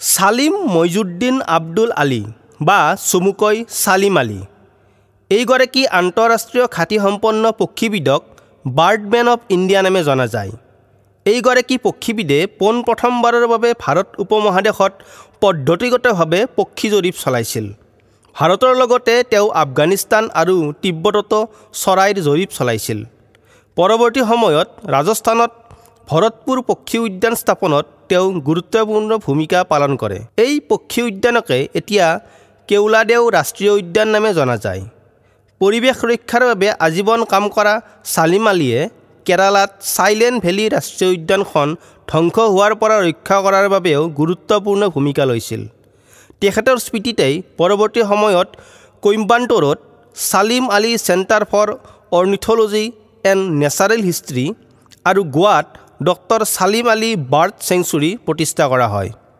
সালিম মইজুদ্দিন আব্দুল আলী বা চমুকৈ সালিম আলী এইগৰাকী আন্তঃৰাষ্ট্ৰীয় খ্যাতিসম্পন্ন পক্ষীবিদক বাৰ্ডমেন অৱ ইণ্ডিয়া নামে জনা যায়। এইগৰাকী পক্ষীবিদে পোনপ্ৰথমবাৰৰ বাবে ভাৰত উপমহাদেশত পদ্ধতিগতভাৱে পক্ষী জৰীপ চলাইছিল। ভাৰতৰ লগতে তেওঁ আফগানিস্তান আৰু তিব্বততো চৰাইৰ জৰীপ চলাইছিল। পৰৱৰ্তী সময়ত ৰাজস্থানত ভৰতপুৰ পক্ষী উদ্যান স্থাপনত তেওঁ গুৰুত্বপূৰ্ণ ভূমিকা পালন কৰে। এই পক্ষী উদ্যানকে এতিয়া কেওলাদেউ ৰাষ্ট্ৰীয় উদ্যান নামে জনা যায়। পৰিৱেশ ৰক্ষাৰ বাবে আজীৱন কাম কৰা সালিম আলীয়ে কেৰালাত চাইলেণ্ট ভেলী ৰাষ্ট্ৰীয় উদ্যানখন ধ্বংস হোৱাৰ পৰা ৰক্ষা কৰাৰ বাবেও গুৰুত্বপূৰ্ণ ভূমিকা লৈছিল। তেখেতৰ স্মৃতিতেই পৰৱৰ্তী সময়ত কোইম্বাটুৰত Salim Ali centre for ornithology and natural history আৰু গোৱাত doctor Salim Ali bird sanctuary প্ৰতিষ্ঠা কৰা হয়।